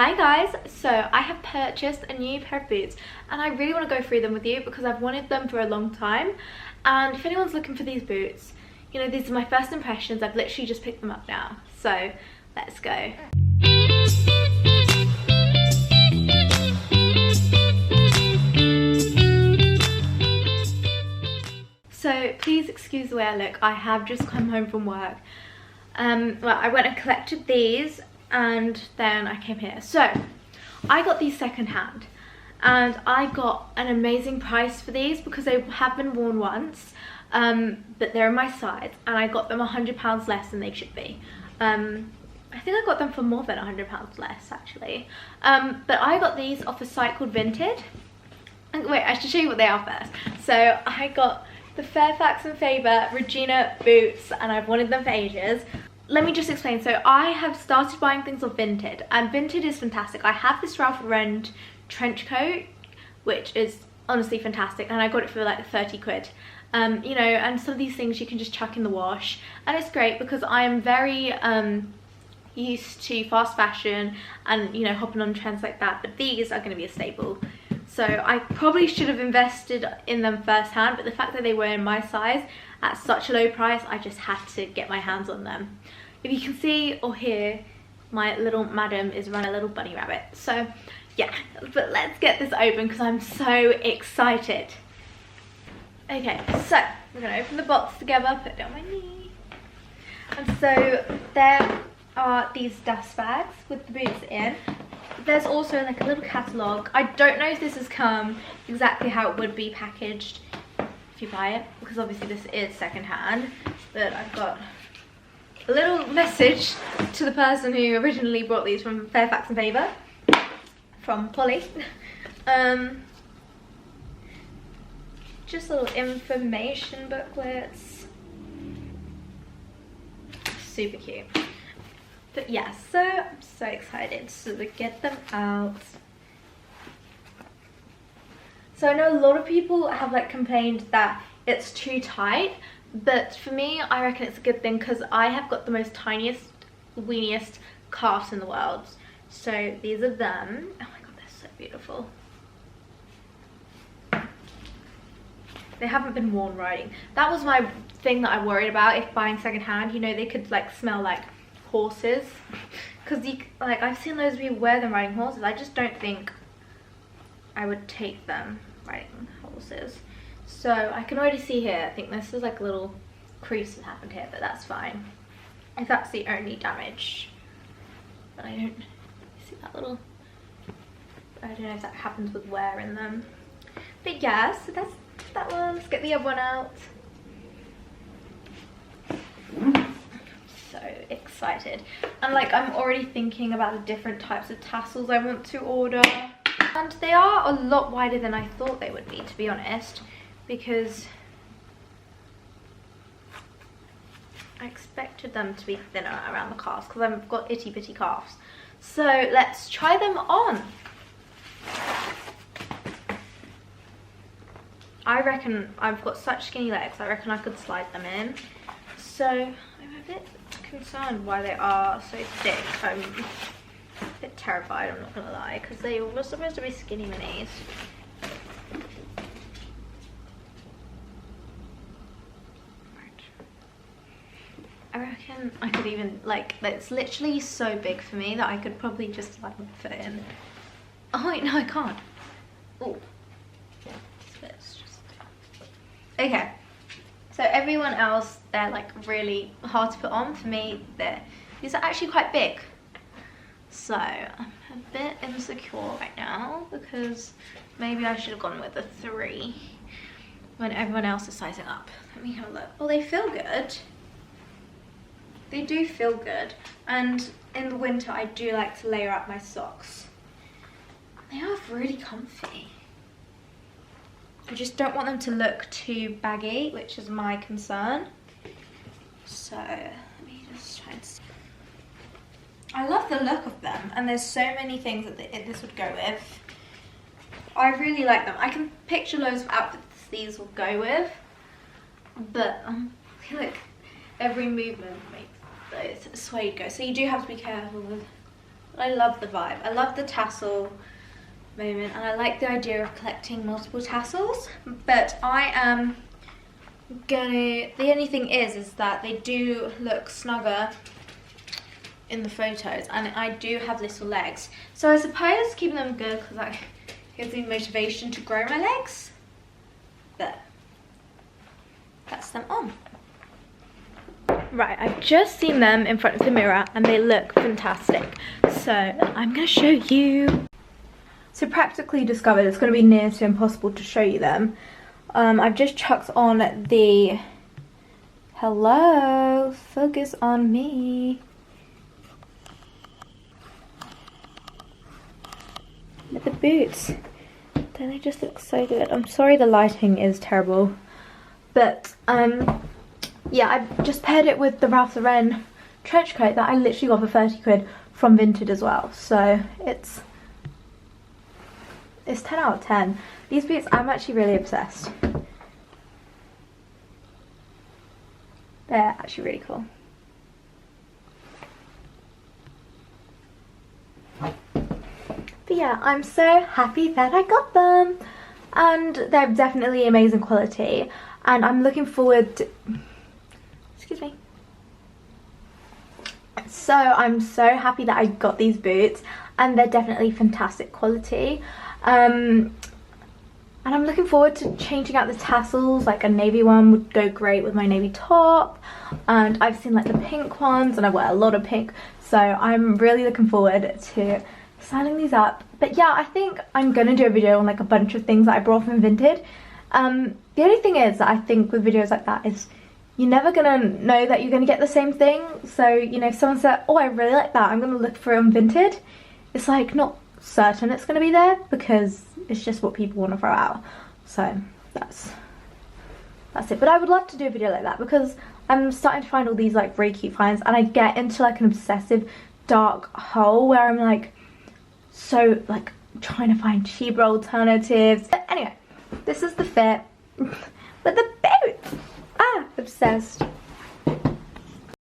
Hi guys, so I have purchased a new pair of boots and I really want to go through them with you because I've wanted them for a long time. And if anyone's looking for these boots, you know, these are my first impressions. I've literally just picked them up now, so let's go. So please excuse the way I look. I have just come home from work. Well, I went and collected these and then I came here. So I got these secondhand and I got an amazing price for these because they have been worn once, but they're in my size and I got them £100 less than they should be. I think I got them for more than £100 less actually. But I got these off a site called Vinted. And wait, I should show you what they are first. So I got the Fairfax and Regina boots and I've wanted them for ages. Let me just explain. So I have started buying things off Vinted and Vinted is fantastic. I have this Ralph Lauren trench coat which is honestly fantastic and I got it for like 30 quid. You know, and some of these things you can just chuck in the wash and it's great because I am very used to fast fashion and, you know, hopping on trends like that, but these are going to be a staple. So I probably should have invested in them firsthand, but the fact that they were in my size at such a low price, I just had to get my hands on them. If you can see or hear, my little madam is running a little bunny rabbit. So yeah, but let's get this open because I'm so excited. Okay, so we're gonna open the box together, put it on my knee. And so there are these dust bags with the boots in. There's also like a little catalogue. I don't know if this has come exactly how it would be packaged if you buy it, because obviously this is secondhand, but I've got a little message to the person who originally brought these from Fairfax and Favour, from Polly. Just little information booklets. Super cute. But yeah, so I'm so excited to get them out. So I know a lot of people have like complained that it's too tight, but for me I reckon it's a good thing because I have got the most tiniest, weeniest calves in the world. So these are them. Oh my god, they're so beautiful. They haven't been worn riding. That was my thing that I worried about if buying secondhand. You know, they could like smell like horses, because you like I've seen those people wear them riding horses. I just don't think I would take them riding horses. So I can already see here, I think this is like a little crease that happened here, but that's fine if that's the only damage. But I don't see that little, I don't know if that happens with wear in them. But yeah, so that's that one. Let's get the other one out. So excited, and like I'm already thinking about the different types of tassels I want to order, and they are a lot wider than I thought they would be, to be honest, because I expected them to be thinner around the calves because I've got itty bitty calves. So let's try them on. I reckon I've got such skinny legs, I reckon I could slide them in. So I'm a bit concerned why they are so thick. I'm a bit terrified, I'm not gonna lie, because they were supposed to be skinny minis. Right. I reckon I could even, like, it's literally so big for me that I could probably just slide my foot in. Oh wait, no I can't. Oh. Okay. So everyone else, they're like really hard to put on. For me, these are actually quite big. So I'm a bit insecure right now because maybe I should have gone with a 3 when everyone else is sizing up. Let me have a look. Oh, they feel good. They do feel good. And in the winter, I do like to layer up my socks. They are really comfy. I just don't want them to look too baggy, which is my concern. So let me just try and see. I love the look of them, and there's so many things that this would go with. I really like them. I can picture loads of outfits these will go with, but I feel like every movement makes those suede go. So you do have to be careful with I love the vibe. I love the tassel moment, and I like the idea of collecting multiple tassels, but I am gonna, the only thing is that they do look snugger in the photos, and I do have little legs, so I suppose keeping them good because that gives me motivation to grow my legs. But that's them on. Right, I've just seen them in front of the mirror and they look fantastic, so I'm gonna show you. So practically discovered, it's going to be near to impossible to show you them. I've just chucked on the, hello, focus on me. Look at the boots. Don't they just look so good? I'm sorry the lighting is terrible. But, yeah, I've just paired it with the Ralph Lauren trench coat that I literally got for 30 quid from Vinted as well. So, it's 10 out of 10. These boots, I'm actually really obsessed. They're actually really cool. But yeah, I'm so happy that I got them. And they're definitely amazing quality. And I'm looking forward to... Excuse me. So I'm so happy that I got these boots. And they're definitely fantastic quality. And I'm looking forward to changing out the tassels. Like a navy one would go great with my navy top, and I've seen like the pink ones, and I wear a lot of pink, so I'm really looking forward to styling these up. But yeah, I think I'm gonna do a video on like a bunch of things that I brought from Vinted. The only thing is that I think with videos like that is you're never gonna know that you're gonna get the same thing. So, you know, if someone said, oh, I really like that, I'm gonna look for it on Vinted, it's like not certain it's going to be there because it's just what people want to throw out. So that's it. But I would love to do a video like that because I'm starting to find all these like really cute finds, and I get into like an obsessive dark hole where I'm like so like trying to find cheaper alternatives. But anyway, this is the fit with the boots. Obsessed.